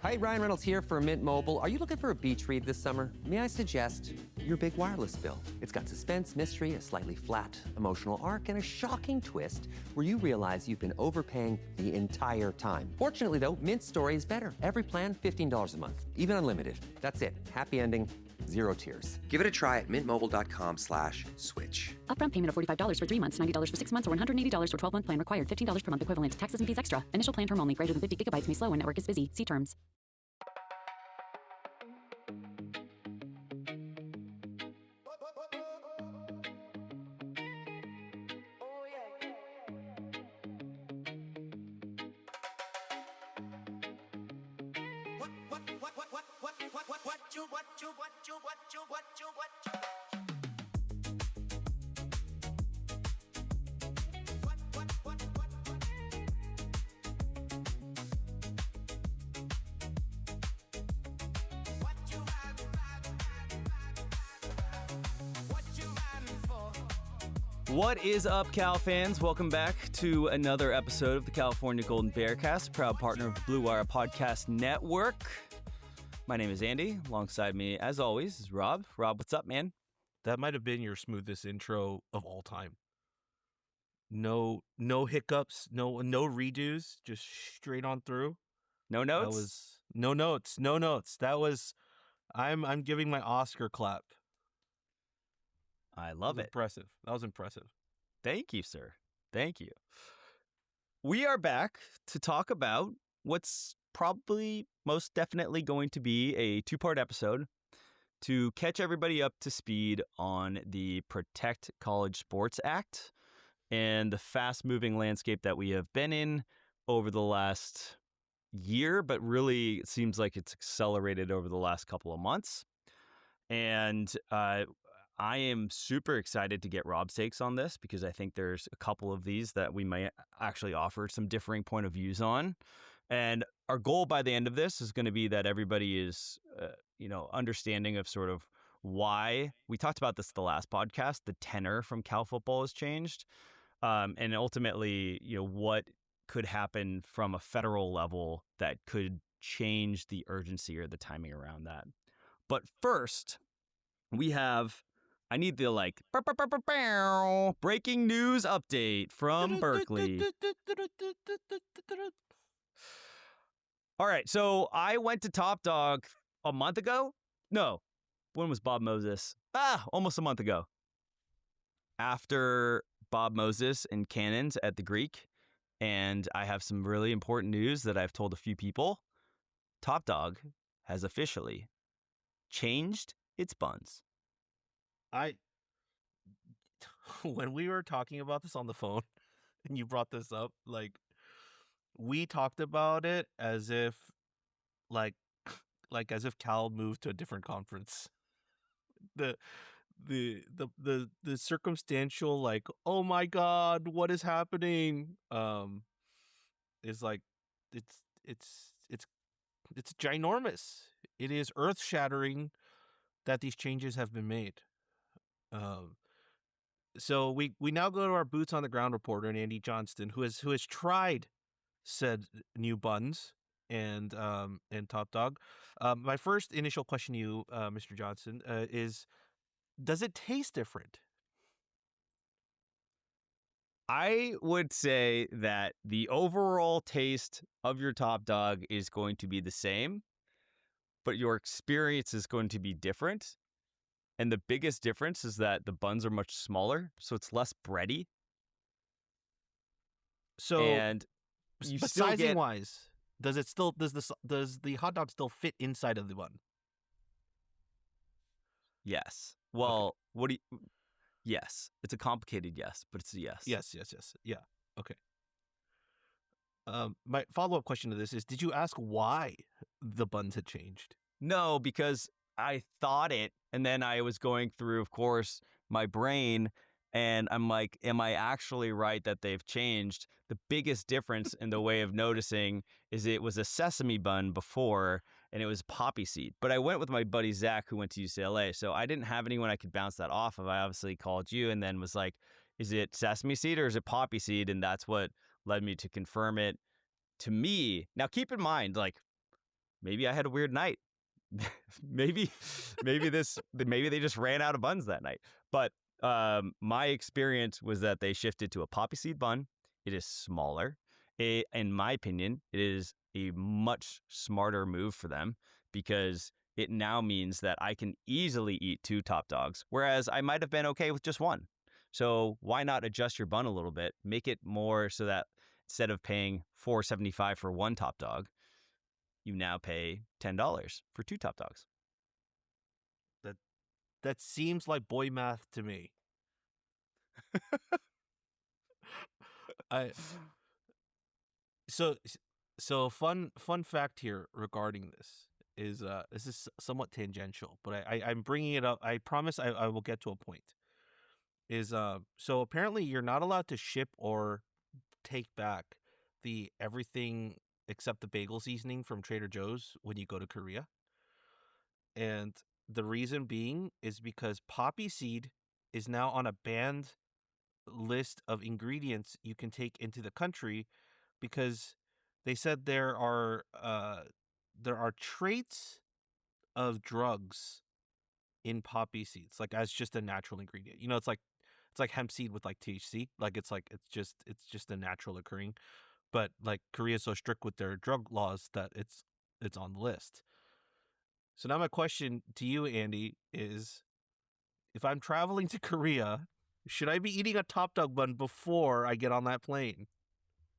Hi, Ryan Reynolds here for Mint Mobile. Are you looking for a beach read this summer? May I suggest your big wireless bill? It's got suspense, mystery, a slightly flat, emotional arc, and a shocking twist where you realize you've been overpaying the entire time. Fortunately, though, Mint's story is better. Every plan, $15 a month. Even unlimited. That's it. Happy ending. Zero tears. Give it a try at mintmobile.com/switch. Upfront payment of $45 for 3 months, $90 for 6 months, or $180 for 12-month plan required. $15 per month equivalent. Taxes and fees extra. Initial plan term only. Greater than 50 gigabytes may slow when network is busy. See terms. What is up, Cal fans? Welcome back to another episode of the California Golden Bearcast, proud partner of the Blue Wire Podcast Network. My name is Andy. Alongside me, as always, is Rob. Rob, what's up, man? That might have been your smoothest intro of all time. No hiccups, no redos, just straight on through. No notes? That was no notes. That was I'm giving my Oscar clap. I love it. Impressive. That was impressive. Thank you, sir. Thank you. We are back to talk about what's probably most definitely going to be a two-part episode to catch everybody up to speed on the Protect College Sports Act and the fast-moving landscape that we have been in over the last year, but really it seems like it's accelerated over the last couple of months. And I am super excited to get Rob's takes on this because I think there's a couple of these that we might actually offer some differing point of views on. And our goal by the end of this is going to be that everybody is, understanding of sort of why we talked about this the last podcast. The tenor from Cal football has changed, and ultimately, what could happen from a federal level that could change the urgency or the timing around that. But first, I need the breaking news update from Berkeley. All right, so I went to Top Dog a month ago. No, when was Bob Moses? Almost a month ago. After Bob Moses and Cannons at the Greek, and I have some really important news that I've told a few people. Top Dog has officially changed its buns. When we were talking about this on the phone and you brought this up, we talked about it as if as if Cal moved to a different conference. The circumstantial oh my God, what is happening? Is it's ginormous. It is earth-shattering that these changes have been made. So we now go to our boots on the ground reporter, Andy Johnston, who has tried said new buns and Top Dog. My first initial question to you, Mr. Johnston, is: does it taste different? I would say that the overall taste of your Top Dog is going to be the same, but your experience is going to be different. And the biggest difference is that the buns are much smaller, so it's less bready. So, and but sizing wise, does the hot dog still fit inside of the bun? Yes. Well, okay. Yes. It's a complicated yes, but it's a yes. Yes. Yeah. Okay. My follow-up question to this is: did you ask why the buns had changed? No, because I thought it, and then I was going through, of course, my brain, and I'm like, am I actually right that they've changed? The biggest difference in the way of noticing is it was a sesame bun before, and it was poppy seed. But I went with my buddy Zach, who went to UCLA, so I didn't have anyone I could bounce that off of. I obviously called you and then was like, is it sesame seed or is it poppy seed? And that's what led me to confirm it to me. Now, keep in mind, maybe I had a weird night. maybe maybe they just ran out of buns that night. But my experience was that they shifted to a poppy seed bun. It is smaller. In my opinion, it is a much smarter move for them because it now means that I can easily eat 2 Top Dogs, whereas I might have been okay with just 1. So why not adjust your bun a little bit, make it more so that instead of paying $4.75 for 1 Top Dog, you now pay $10 for 2 Top Dogs. That seems like boy math to me. So fun fact here regarding this is somewhat tangential, but I'm bringing it up. I promise I will get to a point. So apparently you're not allowed to ship or take back the everything except the bagel seasoning from Trader Joe's when you go to Korea. And the reason being is because poppy seed is now on a banned list of ingredients you can take into the country because they said there are traits of drugs in poppy seeds, like as just a natural ingredient. You know, it's like hemp seed with like THC. Like it's just a natural occurring. But like Korea's so strict with their drug laws that it's on the list. So now my question to you, Andy, is if I'm traveling to Korea, should I be eating a Top Dog bun before I get on that plane?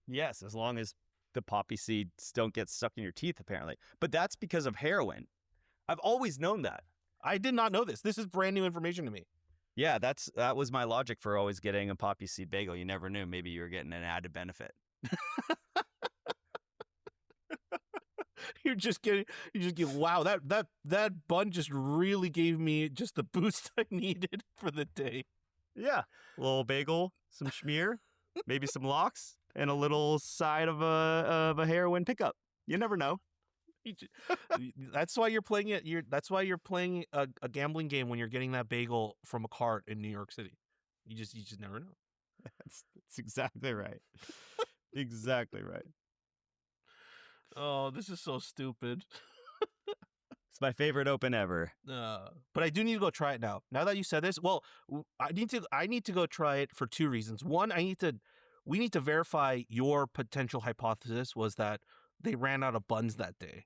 Yes, as long as the poppy seeds don't get stuck in your teeth, apparently. But that's because of heroin. I've always known that. I did not know this. This is brand new information to me. Yeah, that was my logic for always getting a poppy seed bagel. You never knew. Maybe you were getting an added benefit. You just get wow, that bun just really gave me just the boost I needed for the day. Yeah, a little bagel, some schmear, maybe some lox, and a little side of a heroin pickup. You never know. That's why you're playing it. That's why you're playing a gambling game when you're getting that bagel from a cart in New York City. You just never know. That's exactly right. Exactly right. Oh, this is so stupid. It's my favorite open ever. But I do need to go try it now. Now that you said this, well, I need to go try it for 2 reasons. One, we need to verify your potential hypothesis was that they ran out of buns that day.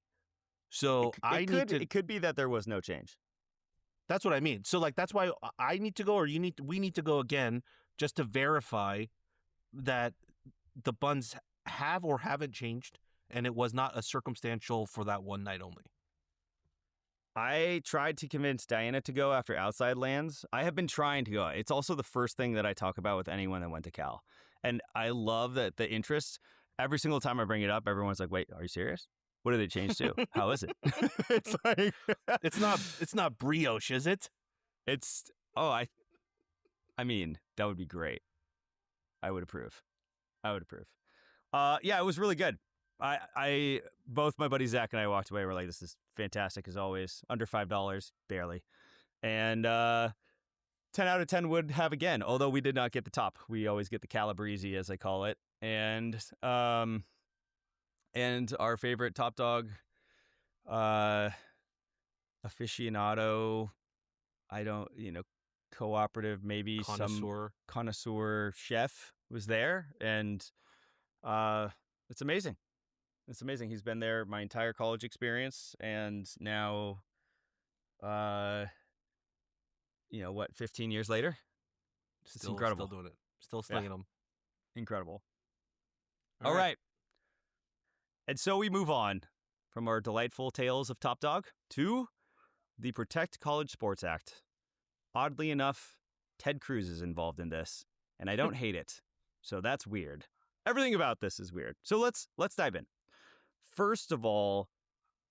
So it could be that there was no change. That's what I mean. So like that's why I need to go, or we need to go again just to verify that the buns have or haven't changed, and it was not a circumstantial for that one night only. I tried to convince Diana to go after Outside Lands. I have been trying to go. It's also the first thing that I talk about with anyone that went to Cal. And I love that the interest, every single time I bring it up, everyone's like, wait, are you serious? What did they change to? How is it? It's like it's not brioche, is it? I mean, that would be great. I would approve. Yeah, it was really good. I both my buddy Zach and I walked away. We're like, this is fantastic as always. Under $5, barely. And 10 out of 10 would have again, although we did not get the top. We always get the Calabrese, as I call it. And our favorite Top Dog aficionado, cooperative, maybe some connoisseur chef was there. And it's amazing. It's amazing. He's been there my entire college experience, and now, 15 years later? It's incredible. Still doing it. Still slinging them. Incredible. All right. And so we move on from our delightful tales of Top Dog to the Protect College Sports Act. Oddly enough, Ted Cruz is involved in this, and I don't hate it. So that's weird. Everything about this is weird. So let's dive in. First of all,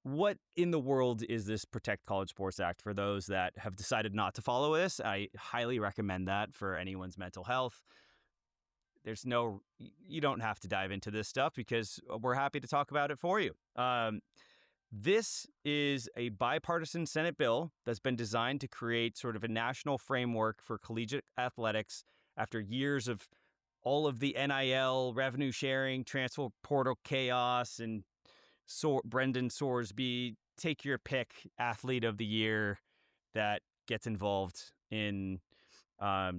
what in the world is this Protect College Sports Act for those that have decided not to follow this? I highly recommend that for anyone's mental health. You don't have to dive into this stuff because we're happy to talk about it for you. This is a bipartisan Senate bill that's been designed to create sort of a national framework for collegiate athletics after years of all of the NIL, revenue sharing, transfer portal chaos, and Brendan Sorsby, take your pick, athlete of the year that gets involved in,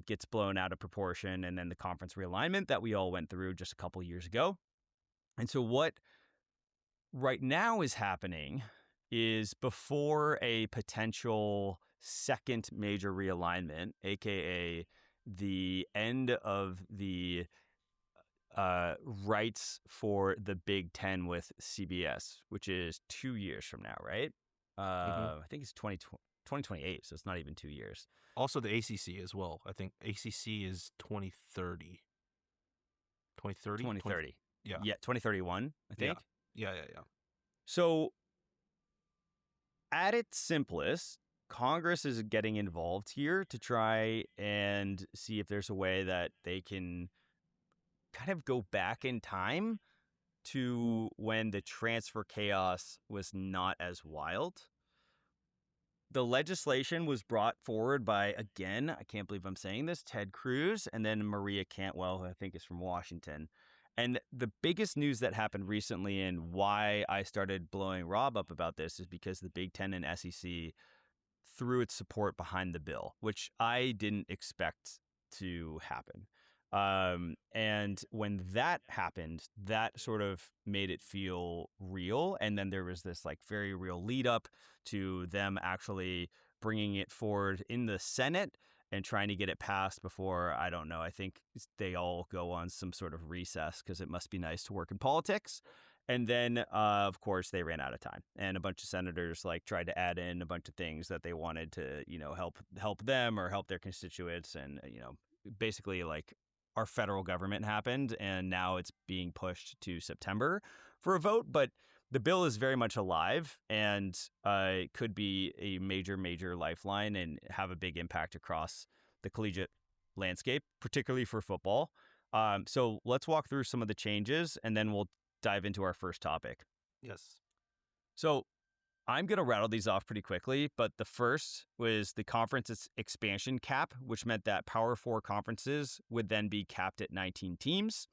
gets blown out of proportion, and then the conference realignment that we all went through just a couple years ago. And so what right now is happening is before a potential second major realignment, aka the end of the rights for the Big Ten with CBS, which is 2 years from now, right? I think it's 2028, so it's not even 2 years. Also, the ACC as well. I think ACC is 2030. 2030? 2030. Yeah. Yeah, 2031, I think. Yeah. So at its simplest, Congress is getting involved here to try and see if there's a way that they can kind of go back in time to when the transfer chaos was not as wild. The legislation was brought forward by, again, I can't believe I'm saying this, Ted Cruz, and then Maria Cantwell, who I think is from Washington. And the biggest news that happened recently and why I started blowing Rob up about this is because the Big Ten and SEC threw its support behind the bill, which I didn't expect to happen. And when that happened, that sort of made it feel real. And then there was this like very real lead up to them actually bringing it forward in the Senate and trying to get it passed before, I don't know, I think they all go on some sort of recess because it must be nice to work in politics. And then, of course, they ran out of time, and a bunch of senators like tried to add in a bunch of things that they wanted to, help them or help their constituents, and basically like our federal government happened, and now it's being pushed to September for a vote. But the bill is very much alive, and it could be a major lifeline and have a big impact across the collegiate landscape, particularly for football. So let's walk through some of the changes, and then we'll dive into our first topic. Yes. So I'm going to rattle these off pretty quickly, but the first was the conference expansion cap, which meant that Power 4 conferences would then be capped at 19 teams.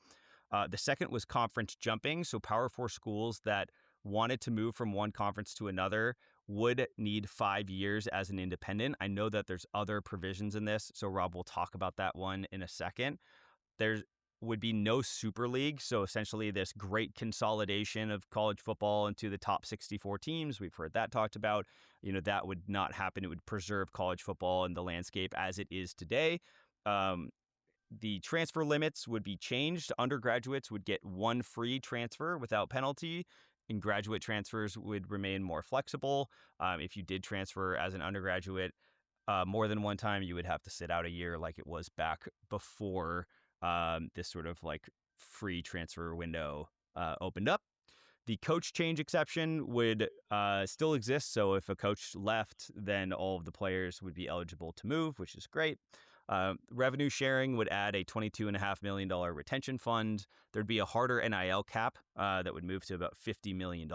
The second was conference jumping, so Power 4 schools that wanted to move from one conference to another would need 5 years as an independent. I know that there's other provisions in this, so Rob will talk about that one in a second. There would be no Super League, so essentially this great consolidation of college football into the top 64 teams. We've heard that talked about. That would not happen. It would preserve college football in the landscape as it is today. The transfer limits would be changed. Undergraduates would get one free transfer without penalty, and graduate transfers would remain more flexible. If you did transfer as an undergraduate more than one time, you would have to sit out a year like it was back before this sort of like free transfer window opened up. The coach change exception would still exist. So if a coach left, then all of the players would be eligible to move, which is great. Revenue sharing would add a $22.5 million retention fund. There'd be a harder NIL cap that would move to about $50 million.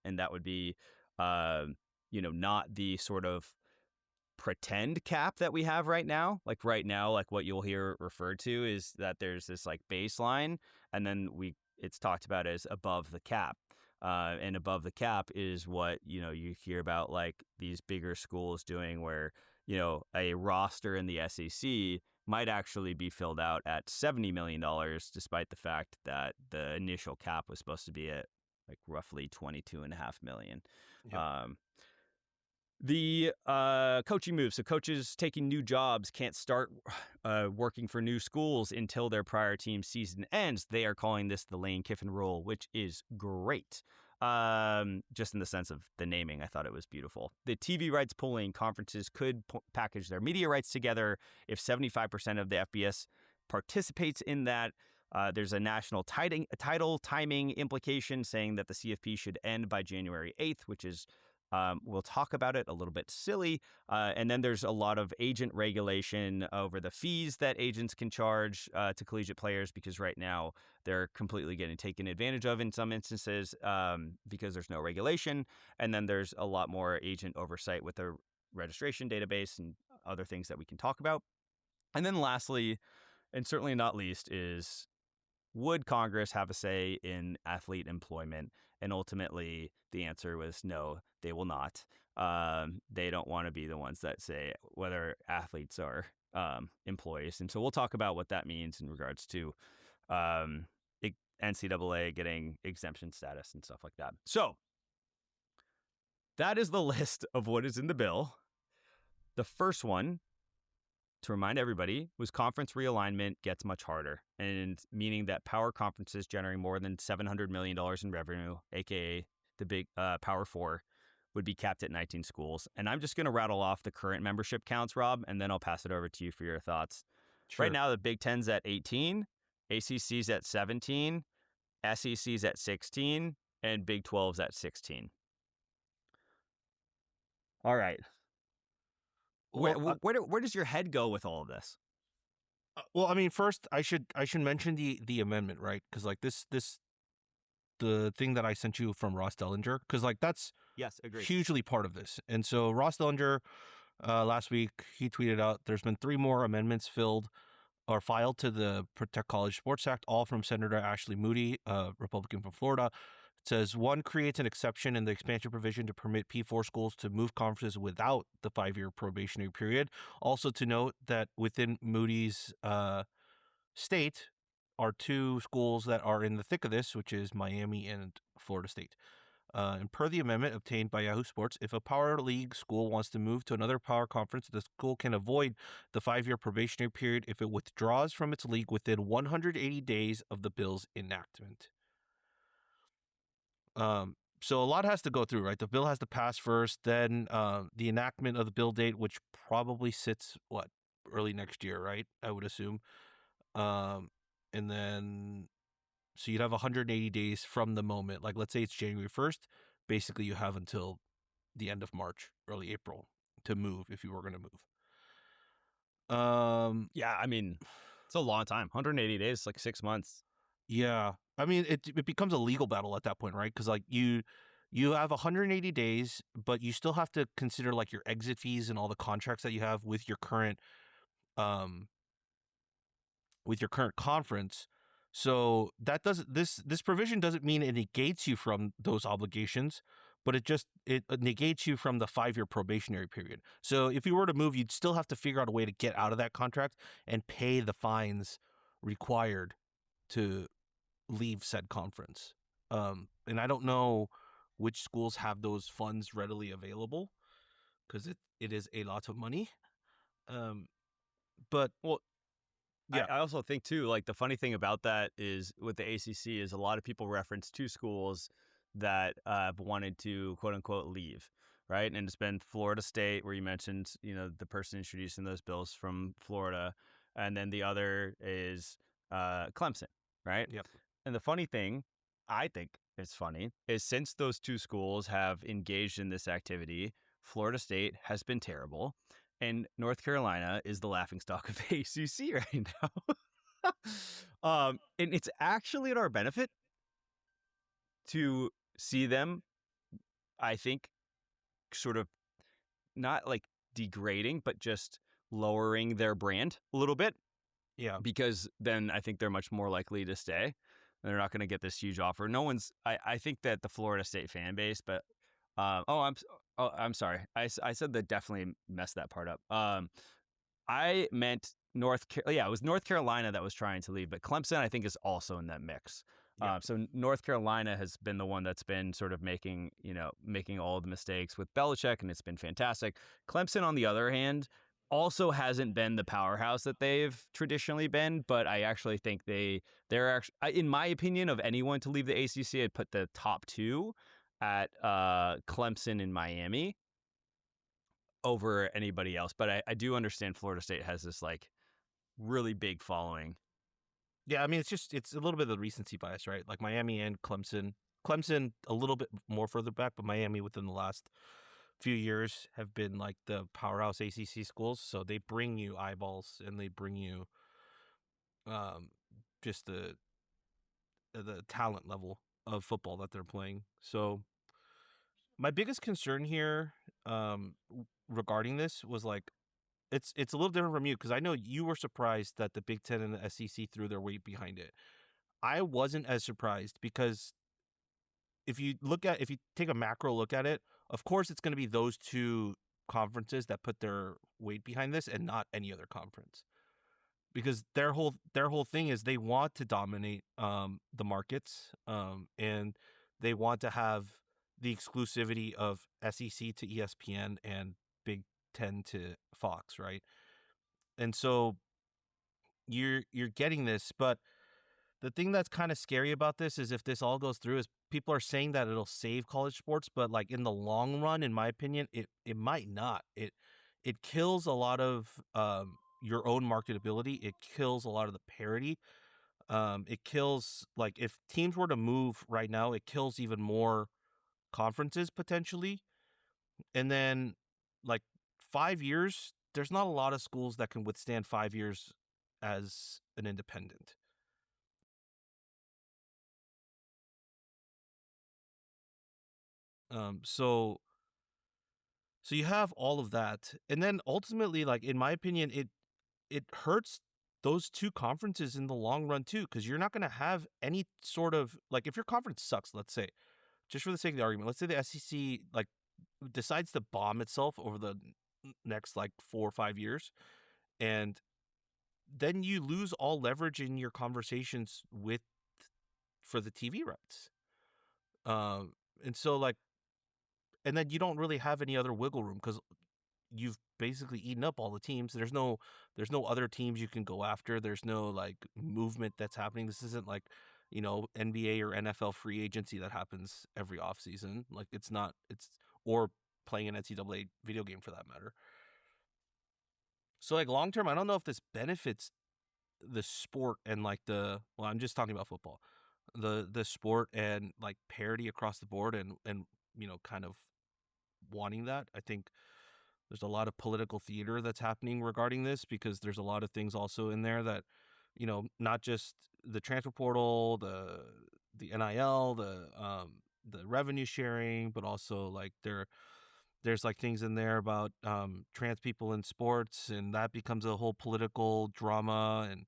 And that would be, not the sort of pretend cap that we have right now. Like right now, like what you'll hear referred to is that there's this like baseline, and then it's talked about as above the cap. And above the cap is what, you hear about like these bigger schools doing where, a roster in the SEC might actually be filled out at $70 million, despite the fact that the initial cap was supposed to be at like roughly $22.5 million. Yep. The coaching moves. So coaches taking new jobs can't start working for new schools until their prior team season ends. They are calling this the Lane Kiffin rule, which is great. Just in the sense of the naming, I thought it was beautiful. The TV rights pooling, conferences could package their media rights together if 75% of the FBS participates in that. There's a national title timing implication saying that the CFP should end by January 8th, which is we'll talk about it, a little bit silly. And then there's a lot of agent regulation over the fees that agents can charge to collegiate players, because right now they're completely getting taken advantage of in some instances because there's no regulation. And then there's a lot more agent oversight with the registration database and other things that we can talk about. And then lastly, and certainly not least, is would Congress have a say in athlete employment? And ultimately, the answer was no, they will not. They don't want to be the ones that say whether athletes are employees. And so we'll talk about what that means in regards to um, NCAA getting exemption status and stuff like that. So that is the list of what is in the bill. The first one, to remind everybody, was conference realignment gets much harder, and meaning that power conferences generating more than $700 million in revenue, aka the big Power Four, would be capped at 19 schools. And I'm just going to rattle off the current membership counts, Rob, and then I'll pass it over to you for your thoughts. Sure. Right now, the Big Ten's at 18, ACC's at 17, SEC's at 16, and Big 12's at 16. All right. Well, Where does your head go with all of this? well, I mean, first I should mention the amendment, right? Because like this the thing that I sent you from Ross Dellinger, because like that's Yes, agreed. hugely part of this. And so Ross Dellinger, last week he tweeted out there's been 3 more amendments filed to the Protect College Sports Act, all from Senator Ashley Moody, Republican from Florida. It says 1 creates an exception in the expansion provision to permit P4 schools to move conferences without the 5-year probationary period. Also to note that within Moody's state are 2 schools that are in the thick of this, which is Miami and Florida State. And per the amendment obtained by Yahoo Sports, if a Power League school wants to move to another Power Conference, the school can avoid the 5-year probationary period if it withdraws from its league within 180 days of the bill's enactment. So a lot has to go through, right? The bill has to pass first, then the enactment of the bill date, which probably sits, early next year, right? I would assume. And then, so you'd have 180 days from the moment. Like, let's say it's January 1st. Basically, you have until the end of March, early April to move if you were going to move. Yeah, I mean, it's a long time. 180 days, like 6 months. Yeah. I mean, it becomes a legal battle at that point, right? Because like you have 180 days, but you still have to consider like your exit fees and all the contracts that you have with your current conference. So that doesn't this provision doesn't mean it negates you from those obligations, but it negates you from the 5-year probationary period. So if you were to move, you'd still have to figure out a way to get out of that contract and pay the fines required to leave said conference. And I don't know which schools have those funds readily available, because it is a lot of money. But Well, yeah. I also think too, like the funny thing about that is with the ACC is a lot of people reference 2 schools that wanted to quote unquote leave, right? And it's been Florida State, where you mentioned, the person introducing those bills from Florida, and then the other is Clemson, right? Yep. And the funny thing, I think it's funny, is since those 2 schools have engaged in this activity, Florida State has been terrible, and North Carolina is the laughingstock of the ACC right now. And it's actually at our benefit to see them, I think, sort of not like degrading, but just lowering their brand a little bit. Yeah. Because then I think they're much more likely to stay. They're not going to get this huge offer. I think that the Florida State fan base, but I'm sorry. I said that definitely messed that part up. I meant it was North Carolina that was trying to leave, but Clemson I think is also in that mix. Yeah. So North Carolina has been the one that's been sort of making all of the mistakes with Belichick, and it's been fantastic. Clemson, on the other hand, also hasn't been the powerhouse that they've traditionally been, but I actually think they're actually, in my opinion, of anyone to leave the ACC, I'd put the top 2 at Clemson and Miami over anybody else. But I do understand Florida State has this like really big following. Yeah, I mean, it's a little bit of the recency bias, right? Like Miami and Clemson. Clemson a little bit more further back, but Miami within the last few years have been like the powerhouse ACC schools. So they bring you eyeballs and they bring you just the talent level of football that they're playing. So my biggest concern here regarding this was like, it's a little different from you, because I know you were surprised that the Big Ten and the SEC threw their weight behind it. I wasn't as surprised because if you take a macro look at it, of course it's going to be those two conferences that put their weight behind this and not any other conference. Because their whole thing is they want to dominate the markets, and they want to have the exclusivity of SEC to ESPN and Big Ten to Fox, right? And so you're getting this, but the thing that's kind of scary about this is if this all goes through is people are saying that it'll save college sports, but like in the long run, in my opinion, it might not. It kills a lot of your own marketability. It kills a lot of the parity. It kills, like, if teams were to move right now, it kills even more conferences potentially. And then, like, 5 years, there's not a lot of schools that can withstand 5 years as an independent. So you have all of that, and then ultimately, like, in my opinion, it hurts those two conferences in the long run too, because you're not going to have any sort of, like, if your conference sucks, let's say, just for the sake of the argument, let's say the SEC like decides to bomb itself over the next like 4 or 5 years, and then you lose all leverage in your conversations with for the TV rights. And so, like, and then you don't really have any other wiggle room because you've basically eaten up all the teams. There's no other teams you can go after. There's no like movement that's happening. This isn't like, NBA or NFL free agency that happens every offseason. Like, it's not, it's, or playing an NCAA video game for that matter. So like long term, I don't know if this benefits the sport and like I'm just talking about football, the sport and like parity across the board and kind of wanting that. I think there's a lot of political theater that's happening regarding this because there's a lot of things also in there that, not just the transfer portal, the NIL, the revenue sharing, but also like there's like things in there about trans people in sports, and that becomes a whole political drama, and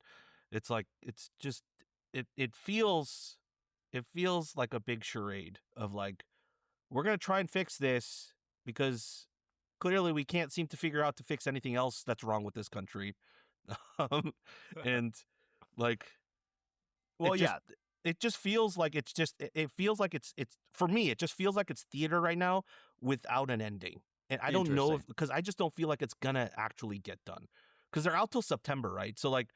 it's like it feels like a big charade of like, we're gonna try and fix this because clearly we can't seem to figure out to fix anything else that's wrong with this country. um, and like Well, it just yeah, it just feels like it feels like it's for me, it just feels like it's theater right now without an ending. And I don't know interesting. because I just don't feel like it's gonna actually get done because they're out till September, right? So like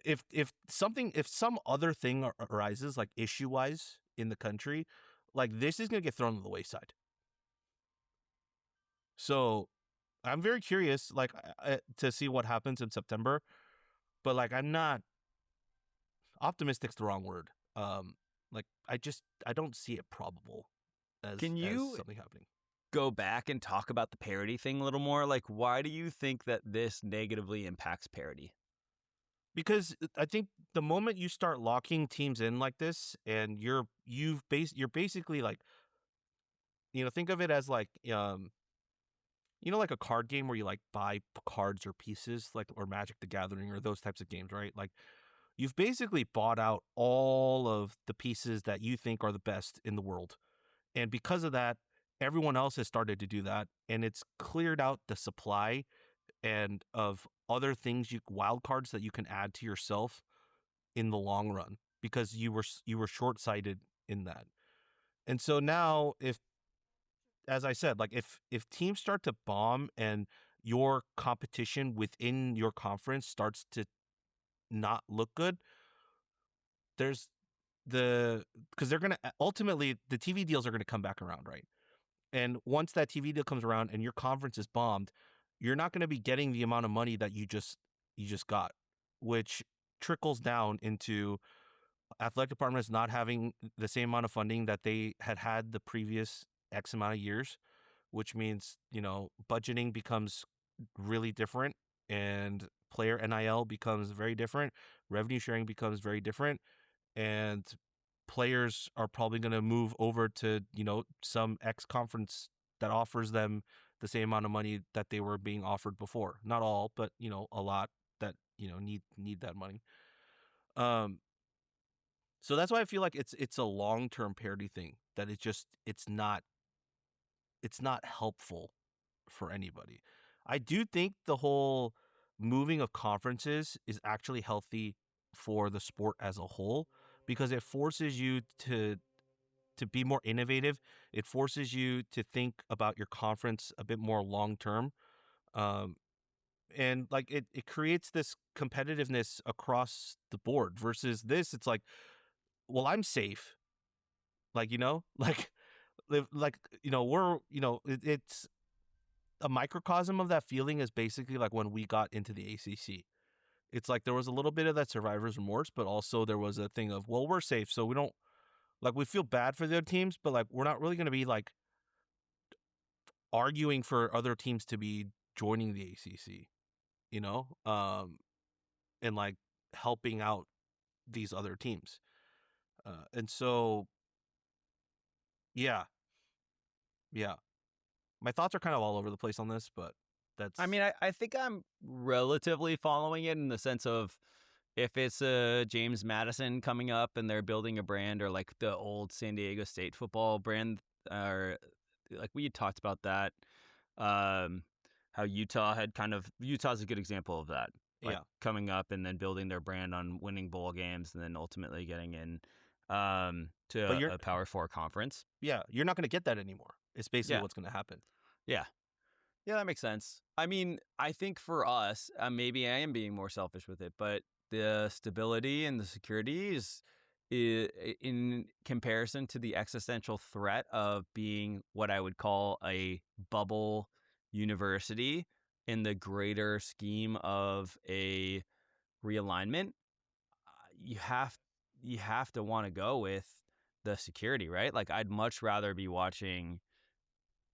if some other thing arises like issue wise in the country, like this is gonna get thrown to the wayside. So I'm very curious, like, to see what happens in September, but like I'm not optimistic's the wrong word. Like I don't see it probable Can as you something happening. go back and talk about the parity thing a little more? Like, why do you think that this negatively impacts parity? Because I think the moment you start locking teams in like this, and you're basically like, think of it as like like a card game where you like buy cards or pieces, like, or Magic the Gathering or those types of games, right? Like, you've basically bought out all of the pieces that you think are the best in the world. And because of that, everyone else has started to do that, and it's cleared out the supply and of other things, wild cards that you can add to yourself in the long run because you were short-sighted in that. And so now, if, as I said, like if teams start to bomb and your competition within your conference starts to not look good, there's because they're gonna ultimately, the TV deals are gonna come back around, right? And once that TV deal comes around and your conference is bombed, you're not gonna be getting the amount of money that you just got, which trickles down into athletic departments not having the same amount of funding that they had the previous X amount of years, which means, budgeting becomes really different, and player NIL becomes very different, revenue sharing becomes very different, and players are probably going to move over to, some X conference that offers them the same amount of money that they were being offered before. Not all, but, a lot that, need that money. Um, So that's why I feel like it's a long-term parity thing that it's not helpful for anybody. I do think the whole moving of conferences is actually healthy for the sport as a whole because it forces you to be more innovative. It forces you to think about your conference a bit more long term. Um, and like it creates this competitiveness across the board versus this, it's like, well, I'm safe. Like, like we're it's a microcosm of that feeling is basically like when we got into the ACC. It's like there was a little bit of that survivor's remorse, but also there was a thing of, well, we're safe, so we don't like we feel bad for the other teams, but like we're not really going to be like arguing for other teams to be joining the ACC, you know, and like helping out these other teams. And so, yeah, yeah, my thoughts are kind of all over the place on this, but that's. I mean, I think I'm relatively following it in the sense of if it's a James Madison coming up and they're building a brand, or like the old San Diego State football brand, or like we had talked about that, how Utah's a good example of that. Like Yeah. coming up and then building their brand on winning bowl games and then ultimately getting in But to a Power 4 conference. Yeah, you're not going to get that anymore. It's basically Yeah. what's going to happen. Yeah. Yeah, that makes sense. I mean, I think for us, maybe I am being more selfish with it, but the stability and the security is in comparison to the existential threat of being what I would call a bubble university in the greater scheme of a realignment, you have to want to go with the security, right? Like I'd much rather be watching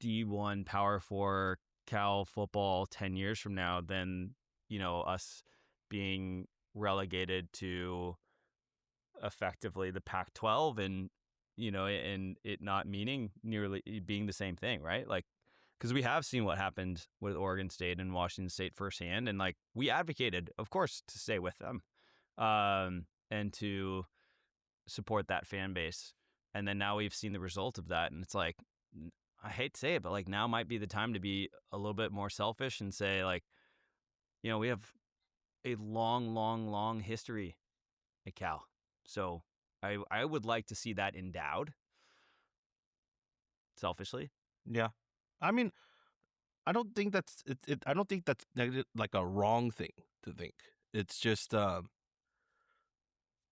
D1 Power 4 Cal football 10 years from now than, us being relegated to effectively the Pac-12 and, and it not meaning nearly being the same thing, right? Like, because we have seen what happened with Oregon State and Washington State firsthand. And like we advocated, of course, to stay with them and to support that fan base. And then now we've seen the result of that. And it's like, I hate to say it, but like now might be the time to be a little bit more selfish and say like, we have a long, long, long history at Cal. So I would like to see that endowed selfishly. Yeah. I mean, I don't think that's I don't think that's negative, like a wrong thing to think. It's just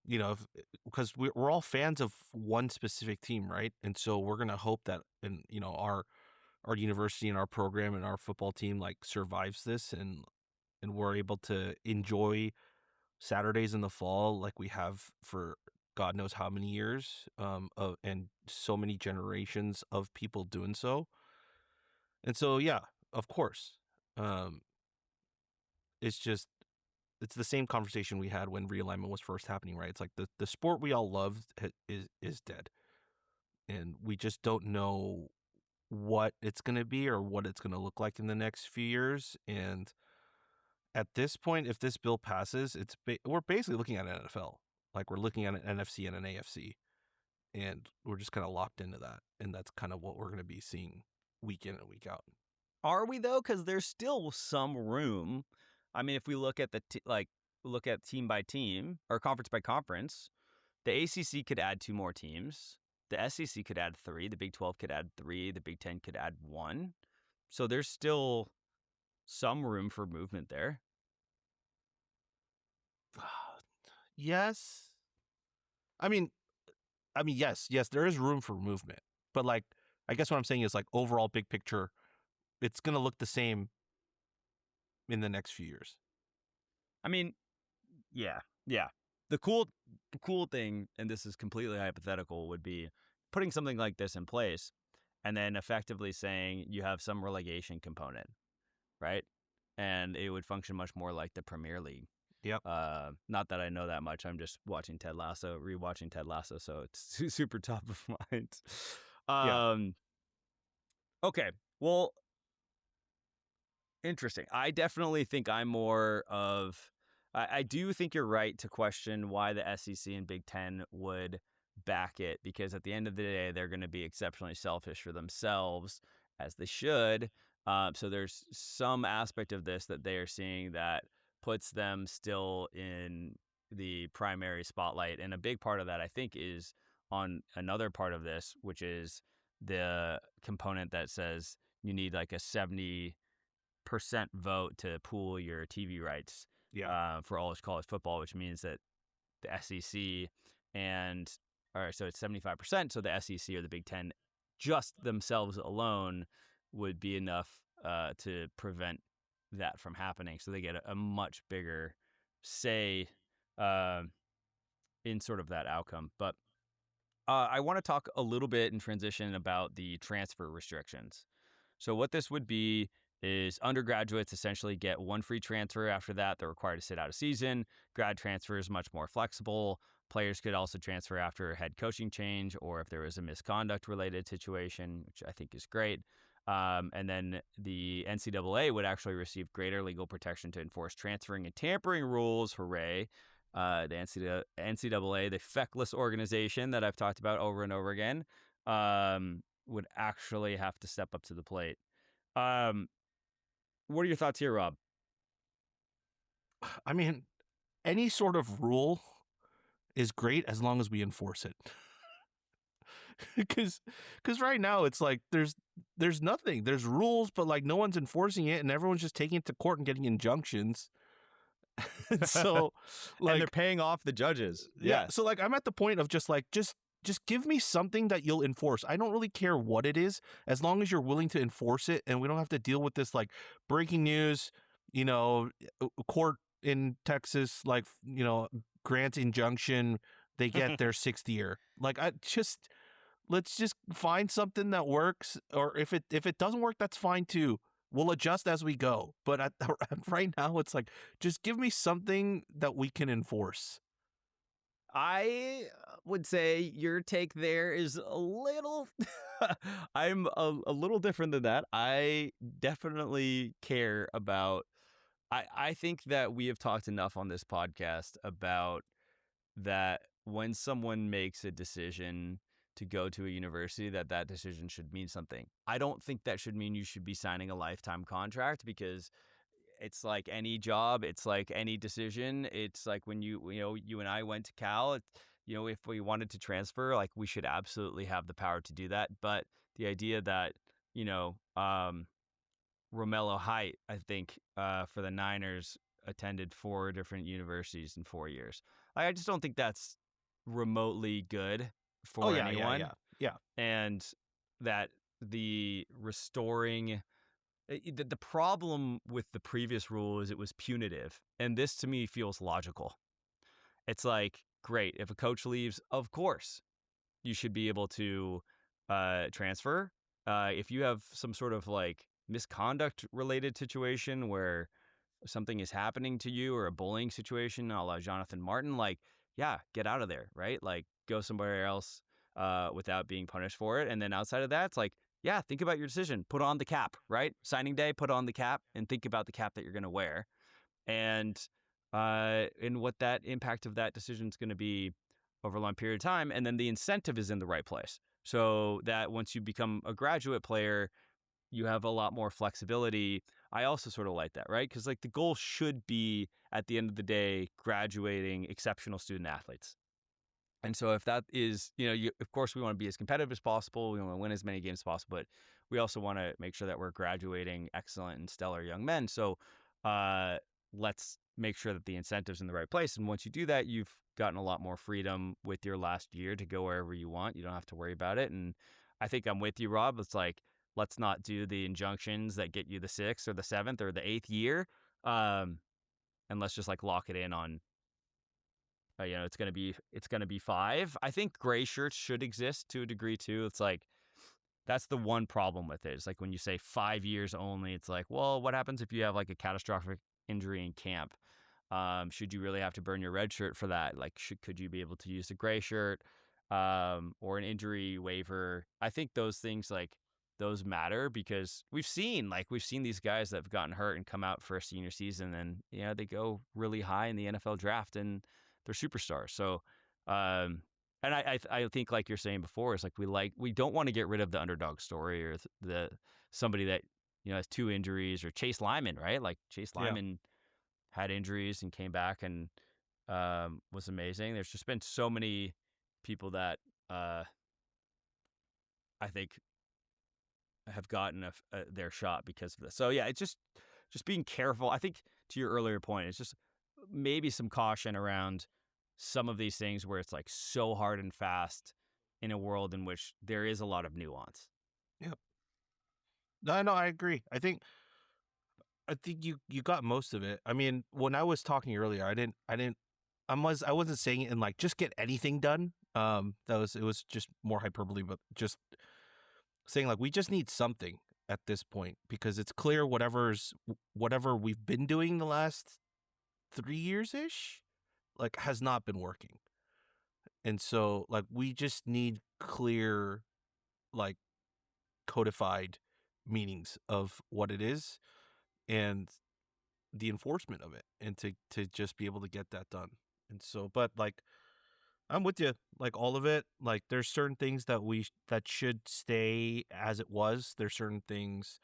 because we're all fans of one specific team, right? And so we're gonna hope that, and our university and our program and our football team like survives this, and we're able to enjoy Saturdays in the fall like we have for God knows how many years, and so many generations of people doing so. And so, yeah, of course, um, it's just it's the same conversation we had when realignment was first happening, right? It's like the sport we all loved is dead, and we just don't know what it's going to be or what it's going to look like in the next few years. And at this point, if this bill passes, we're basically looking at an NFL, like we're looking at an NFC and an AFC, and we're just kind of locked into that, and that's kind of what we're going to be seeing week in and week out. Are we though? Because there's still some room. I mean, if we look at look at team by team or conference by conference, the ACC could add 2 more teams. The SEC could add 3. The Big 12 could add 3. The Big 10 could add 1. So there's still some room for movement there. Yes. I mean, yes, there is room for movement, but like, I guess what I'm saying is like overall big picture, it's gonna look the same in the next few years. I mean, yeah. The cool thing, and this is completely hypothetical, would be putting something like this in place, and then effectively saying you have some relegation component, right? And it would function much more like the Premier League. Yep. Not that I know that much. I'm just rewatching Ted Lasso, so it's super top of mind. Yeah. Okay. Well, interesting. I definitely think I'm more of I do think you're right to question why the SEC and Big Ten would back it, because at the end of the day, they're going to be exceptionally selfish for themselves, as they should. So there's some aspect of this that they are seeing that puts them still in the primary spotlight. And a big part of that, I think, is on another part of this, which is the component that says you need like a 70% vote to pool your TV rights for all college football, which means that the SEC and all right, so it's 75%. So the SEC or the Big Ten, just themselves alone, would be enough to prevent that from happening. So they get a much bigger say in sort of that outcome. But I want to talk a little bit in transition about the transfer restrictions. So what this would be is undergraduates essentially get one free transfer. After that, they're required to sit out a season. Grad transfer is much more flexible. Players could also transfer after a head coaching change or if there was a misconduct-related situation, which I think is great. And then the NCAA would actually receive greater legal protection to enforce transferring and tampering rules. Hooray. The NCAA, the feckless organization that I've talked about over and over again, would actually have to step up to the plate. What are your thoughts here, Rob? I mean, any sort of rule is great as long as we enforce it. Because right now it's like there's nothing. There's rules, but like no one's enforcing it, and everyone's just taking it to court and getting injunctions. So, like, and they're paying off the judges. Yeah. So like I'm at the point of just give me something that you'll enforce. I don't really care what it is, as long as you're willing to enforce it, and we don't have to deal with this like breaking news, court in Texas, like, grants injunction, they get their 6th year. Like let's just find something that works, or if it doesn't work, that's fine too. We'll adjust as we go. But right now, it's like, just give me something that we can enforce. I would say your take there is a little... I'm a little different than that. I definitely care about... I think that we have talked enough on this podcast about that when someone makes a decision to go to a university, that decision should mean something. I don't think that should mean you should be signing a lifetime contract, because it's like any job, it's like any decision. It's like when you and I went to Cal, if we wanted to transfer, like, we should absolutely have the power to do that. But the idea that, Romello Height, I think, for the Niners, attended 4 different universities in 4 years. I just don't think that's remotely good for anyone. Yeah. And that the restoring... The problem with the previous rule is it was punitive. And this, to me, feels logical. It's like, great, if a coach leaves, of course, you should be able to transfer. If you have some sort of like misconduct-related situation where something is happening to you, or a bullying situation, a la Jonathan Martin, like, yeah, get out of there, right? Like, go somewhere else without being punished for it. And then outside of that, it's like, yeah, think about your decision. Put on the cap, right? Signing day, put on the cap, and think about the cap that you're going to wear, and what that impact of that decision is going to be over a long period of time. And then the incentive is in the right place, so that once you become a graduate player, you have a lot more flexibility. I also sort of like that, right? Because like the goal should be, at the end of the day, graduating exceptional student athletes. And so if that is, of course, we want to be as competitive as possible. We want to win as many games as possible, but we also want to make sure that we're graduating excellent and stellar young men. So let's make sure that the incentive's in the right place. And once you do that, you've gotten a lot more freedom with your last year to go wherever you want. You don't have to worry about it. And I think I'm with you, Rob. It's like, let's not do the injunctions that get you the 6th or the 7th or the 8th year. And let's just like lock it in on, it's going to be 5. I think gray shirts should exist to a degree too. It's like, that's the one problem with it. It's like when you say 5 years only, it's like, well, what happens if you have like a catastrophic injury in camp? Should you really have to burn your red shirt for that? Like, could you be able to use a gray shirt or an injury waiver? I think those things, like, those matter because we've seen these guys that have gotten hurt and come out for a senior season and they go really high in the NFL draft and they're superstars. So and I think like you're saying before, it's like we don't want to get rid of the underdog story or the somebody that has 2 injuries, or Chase Lyman, right? Like Chase Lyman had injuries and came back and was amazing. There's just been so many people that I think have gotten their shot because of this. So yeah, it's just being careful. I think to your earlier point, it's just maybe some caution around some of these things where it's like so hard and fast in a world in which there is a lot of nuance. Yep. No, I agree. I think you got most of it. I mean, when I was talking earlier, I wasn't saying it in like just get anything done. It was just more hyperbole, but just saying like we just need something at this point because it's clear whatever we've been doing the last 3 years ish, like has not been working. And so like we just need clear, like codified meanings of what it is and the enforcement of it, and to just be able to get that done. And so, but like I'm with you, like all of it. Like there's certain things that should stay as it was. There's certain things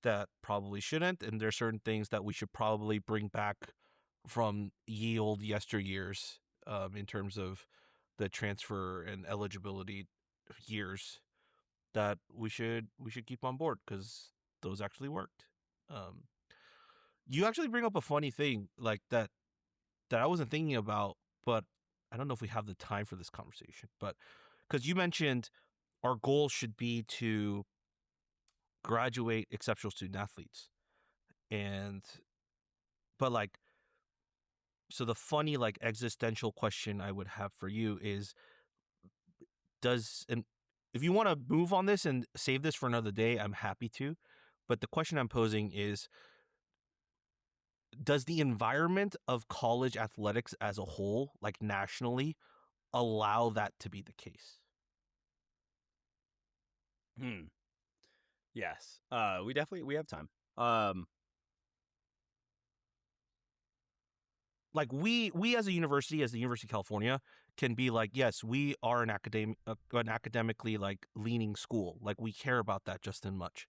that probably shouldn't, and there's certain things that we should probably bring back from ye old yesteryears, in terms of the transfer and eligibility years that we should keep on board because those actually worked. You actually bring up a funny thing like that I wasn't thinking about, but I don't know if we have the time for this conversation, but because you mentioned our goal should be to graduate exceptional student athletes. But like, so the funny, like existential question I would have for you is, and if you want to move on this and save this for another day, I'm happy to. But the question I'm posing is, does the environment of college athletics as a whole, like nationally, allow that to be the case? Yes. We have time. Like we as a university, as the University of California, can be like, yes, we are an academically like leaning school. Like we care about that just as much.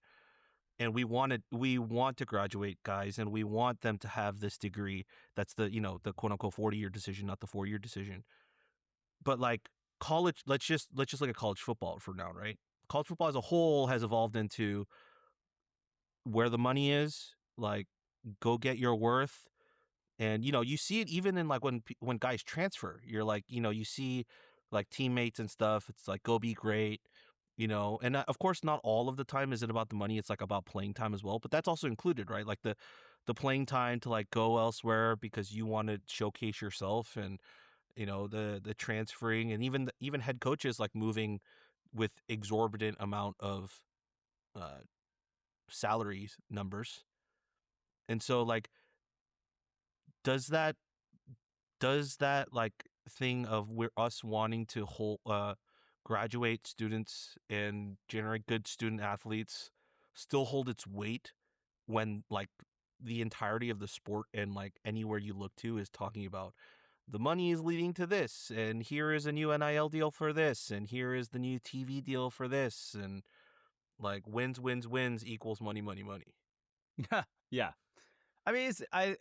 And we want to graduate guys, and we want them to have this degree. That's the the quote unquote 40-year decision, not the 4-year decision. But like college, let's just look at college football for now, right? College football as a whole has evolved into where the money is. Like, go get your worth. And you see it even in like when guys transfer. You're like, you see like teammates and stuff. It's like, go be great. And of course, not all of the time is it about the money. It's like about playing time as well. But that's also included, right? Like the playing time to like go elsewhere because you want to showcase yourself, and the transferring, and even head coaches like moving with exorbitant amount of salaries numbers. And so like, does that like thing of us wanting to graduate students and generate good student athletes still hold its weight when like the entirety of the sport and like anywhere you look to is talking about the money is leading to this, and here is a new NIL deal for this, and here is the new TV deal for this, and like wins equals money. Yeah. I mean,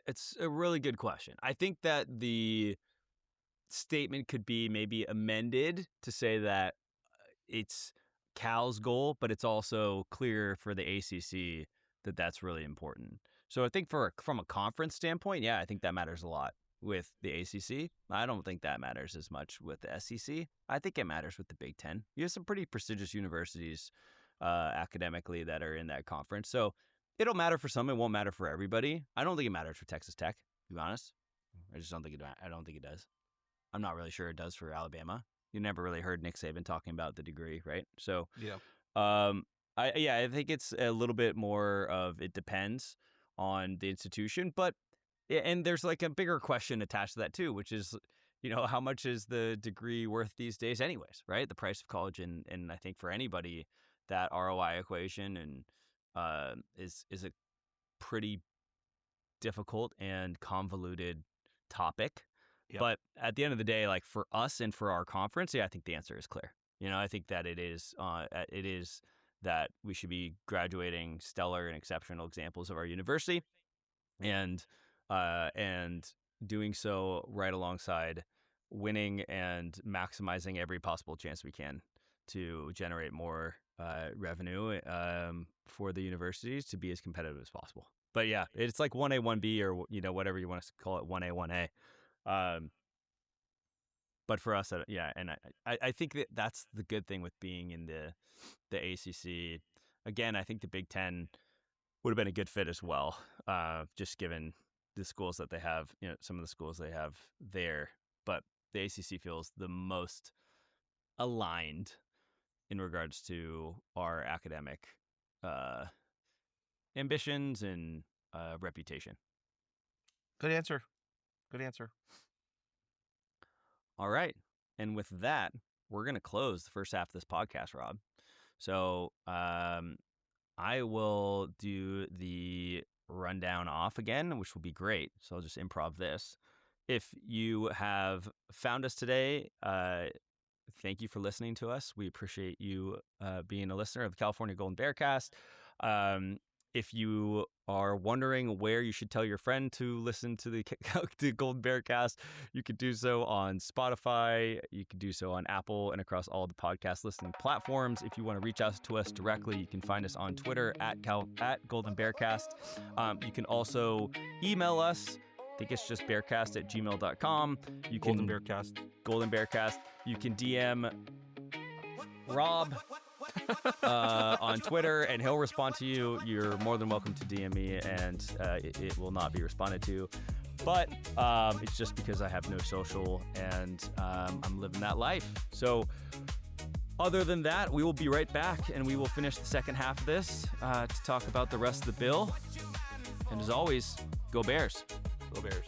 it's a really good question. I think that the statement could be maybe amended to say that it's Cal's goal, but it's also clear for the ACC that that's really important. So I think from a conference standpoint, yeah, I think that matters a lot with the ACC. I don't think that matters as much with the SEC. I think it matters with the Big Ten. You have some pretty prestigious universities academically that are in that conference. So it'll matter for some. It won't matter for everybody. I don't think it matters for Texas Tech, to be honest. I don't think it does. I'm not really sure it does for Alabama. You never really heard Nick Saban talking about the degree, right? So, Yeah. I think it's a little bit more of it depends on the institution, and there's like a bigger question attached to that too, which is, how much is the degree worth these days anyways, right? The price of college, and I think for anybody, that ROI equation, and is a pretty difficult and convoluted topic. Yep. But at the end of the day, like for us and for our conference, I think the answer is clear. I think that it is that we should be graduating stellar and exceptional examples of our university, and doing so right alongside winning and maximizing every possible chance we can to generate more revenue for the universities to be as competitive as possible. But yeah, it's like 1A, 1B, or whatever you want to call it, 1A, 1A. But for us, and I think that's the good thing with being in the ACC. Again, I think the Big Ten would have been a good fit as well, just given the schools that they have, some of the schools they have there. But the ACC feels the most aligned in regards to our academic ambitions and reputation. Good answer. Good answer. All right. And with that, we're going to close the first half of this podcast, Rob. So I will do the rundown off again, which will be great. So I'll just improv this. If you have found us today, thank you for listening to us. We appreciate you being a listener of the California Golden Bearcast. If you are wondering where you should tell your friend to listen to the Golden Bearcast, you could do so on Spotify. You could do so on Apple and across all the podcast listening platforms. If you want to reach out to us directly, you can find us on Twitter at Golden Bearcast. You can also email us. I think it's just bearcast@gmail.com. You can Golden Bearcast. You can DM Rob on Twitter, and he'll respond to you. You're more than welcome to DM me, and it will not be responded to. But it's just because I have no social, and I'm living that life. So other than that, we will be right back, and we will finish the second half of this to talk about the rest of the bill. And as always, go Bears. Go Bears.